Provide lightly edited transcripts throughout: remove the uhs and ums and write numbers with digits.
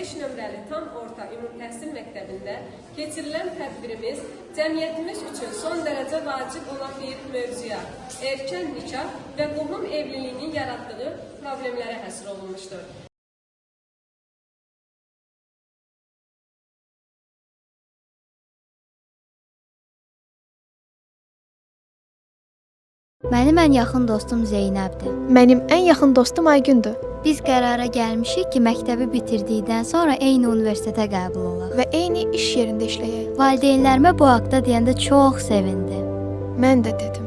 5 nömrəli tam orta ümumi təhsil məktəbində keçirilən tədbirimiz cəmiyyətimiz üçün son dərəcə vacib olan bir mövzuya, erkən nikah və qohum evliliyinin yaratdığı problemlərə həsr olunmuşdur. Mənim ən yaxın dostum Zeynəbdir. Mənim ən yaxın dostum Aygündür Biz qərara gəlmişik ki, məktəbi bitirdikdən sonra eyni universitetə qəbul olaq. və eyni iş yerində işləyək. Valideynlərimə bu haqda deyəndə çox sevindi. Mən də dedim.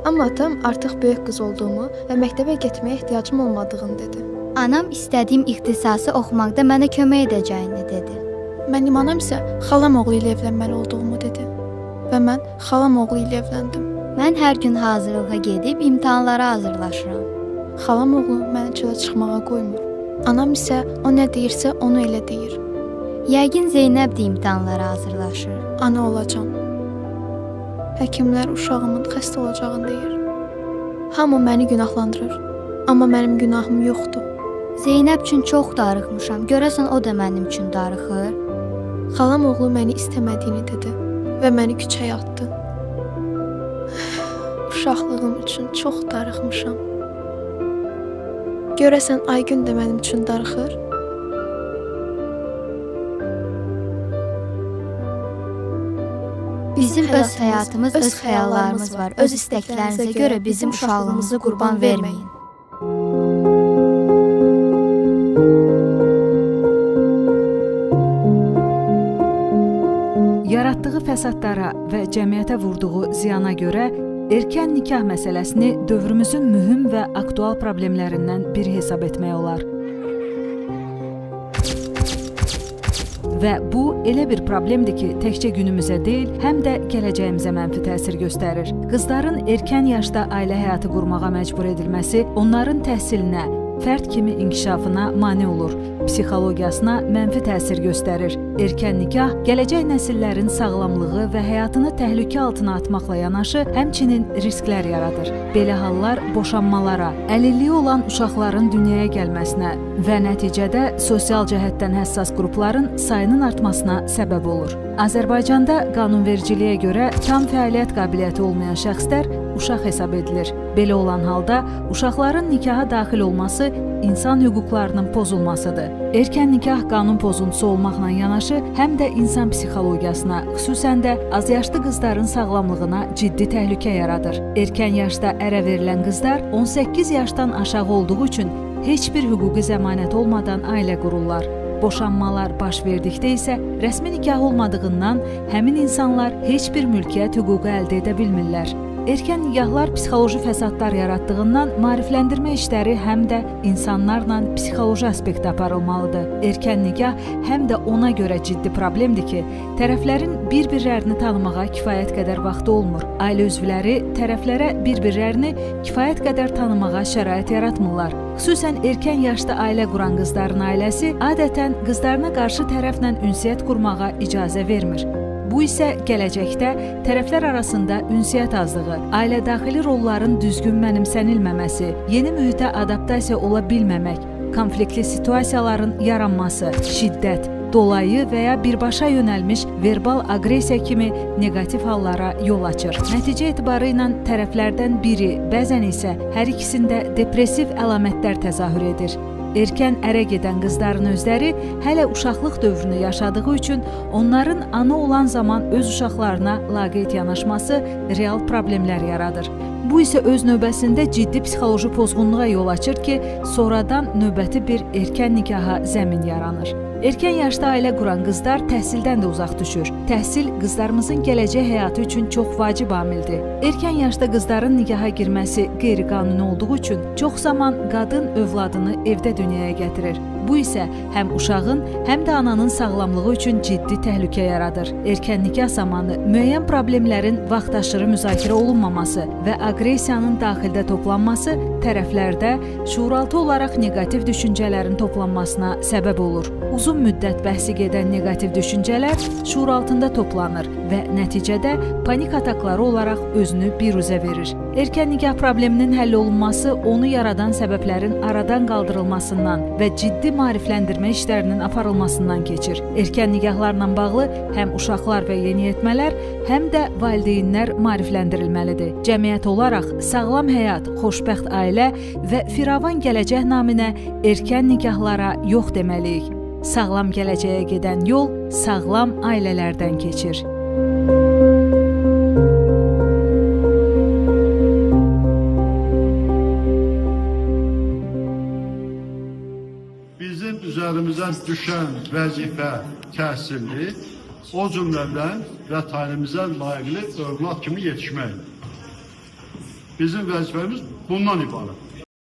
Amma atam artıq böyük qız olduğumu və məktəbə getməyə ehtiyacım olmadığını dedi. Anam istədiyim ixtisası oxumaqda mənə kömək edəcəyini dedi. Mənim anam isə xalam oğlu ilə evlənməli olduğumu dedi. Və mən xalam oğlu ilə evləndim. Mən hər gün hazırlığa gedib imtahanlara hazırlaşıram. Xalam oğlu məni çölə çıxmağa qoymur. Anam isə o nə deyirsə onu elə deyir. Yəqin Zeynəb də imtahanlara hazırlaşır. Ana olacağam. Həkimlər uşağımın xəstə olacağını deyir. Hamı məni günahlandırır. Amma mənim günahım yoxdur. Zeynəb üçün çox darıxmışam. Görəsən o da mənim üçün darıxır. Xalam oğlu məni istəmədiyini dedi və məni küçəyə atdı. Uşaqlığım üçün çox darıxmışam. Görəsən Aygün də mənim üçün darıxır? Bizim öz həyatımız, öz xəyallarımız var. Öz istəklərinizə görə bizim uşaqlığımızı qurban verməyin. Yaratdığı fəsadlara və cəmiyyətə vurduğu ziyana görə erkən nikah məsələsini dövrümüzün mühüm və aktual problemlərindən biri hesab etmək olar. Və bu elə bir problemdir ki, təkcə günümüzə deyil, həm də gələcəyimizə mənfi təsir göstərir. Qızların erkən yaşda ailə həyatı qurmağa məcbur edilməsi onların təhsilinə, fərd kimi inkişafına mane olur, psixologiyasına mənfi təsir göstərir. Erkən nikah gələcək nəsillərin sağlamlığı və həyatını təhlükə altına atmaqla yanaşı, həmçinin risklər yaradır. Belə hallar boşanmalara, əlilliyi olan uşaqların dünyaya gəlməsinə və nəticədə sosial cəhətdən həssas qrupların sayının artmasına səbəb olur. Azərbaycanda qanunvericiliyə görə tam fəaliyyət qabiliyyəti olmayan şəxslər uşaq hesab edilir. Belə olan halda uşaqların nikaha daxil olması insan hüquqlarının pozulmasıdır. Erkən nikah qanun pozuntusu olmaqla yanaşı, həm də insan psixologiyasına, xüsusən də azyaşlı qızların sağlamlığına ciddi təhlükə yaradır. Erkən yaşda ərə verilən qızlar 18 yaşdan aşağı olduğu üçün heç bir hüquqi zəmanət olmadan ailə qururlar. Boşanmalar baş verdikdə isə rəsmi nikah olmadığından həmin insanlar heç bir mülkiyyət hüququ əldə edə bilmirlər. Erkən nikahlar psixoloji fəsadlar yaratdığından maarifləndirmə işləri həm də insanlarla psixoloji aspektdə aparılmalıdır. Erkən nikah həm də ona görə ciddi problemdir ki, tərəflərin bir-birlərini tanımağa kifayət qədər vaxtı olmur. Ailə üzvləri tərəflərə bir-birlərini kifayət qədər tanımağa şərait yaratmırlar. Xüsusən erkən yaşda ailə quran qızların ailəsi adətən qızlarına qarşı tərəflə ünsiyyət qurmağa icazə vermir. Bu isə gələcəkdə tərəflər arasında ünsiyyət azlığı, ailə daxili rolların düzgün mənimsənilməməsi, yeni mühitə adaptasiya ola bilməmək, konfliktli situasiyaların yaranması, şiddət, dolayı və ya birbaşa yönəlmiş verbal aqressiya kimi neqativ hallara yol açır. Nəticə etibarı ilə tərəflərdən biri, bəzən isə hər ikisində depressiv əlamətlər təzahür edir. Erkən ərə gedən qızların özləri hələ uşaqlıq dövrünü yaşadığı üçün onların ana olan zaman öz uşaqlarına laqeyd yanaşması real problemlər yaradır. Bu isə öz növbəsində ciddi psixoloji pozğunluğa yol açır ki, sonradan növbəti bir erkən nikaha zəmin yaranır. Erkən yaşda ailə quran qızlar təhsildən də uzaq düşür. Təhsil qızlarımızın gələcək həyatı üçün çox vacib amildir. Erkən yaşda qızların nikaha girməsi qeyri-qanuni olduğu üçün çox zaman qadın övladını evdə dünyaya gətirir. Bu isə həm uşağın, həm də ananın sağlamlığı üçün ciddi təhlükə yaradır. Erkən nikah zamanı müəyyən problemlərin vaxtaşırı müzakirə olunmaması və aqressiyanın daxildə toplanması tərəflərdə şuuraltı olaraq neqativ düşüncələrin toplanmasına səbəb olur. Uzun müddət bəhsi gedən neqativ düşüncələr şuur altında toplanır və nəticədə panik atakları olaraq özünü biruzə verir. Erkən nikah probleminin həll olunması onu yaradan səbəblərin aradan qaldırılmasından və ciddi maarifləndirmə işlərinin aparılmasından keçir. Erkən nikahlarla bağlı həm uşaqlar və yeniyetmələr, həm də valideynlər maarifləndirilməlidir. Cəmiyyət olaraq sağlam həyat, xoşbəxt ailə və firavan gələcək naminə erkən nikahlara yox deməliyik. Sağlam gələcəyə gedən yol sağlam ailələrdən keçir. Bizim üzərimizdən düşən vəzifə təhsilli, o cümlədən vətənimizə layiqli övlad kimi yetişmək. Bizim vəzifəmiz bundan ibarət.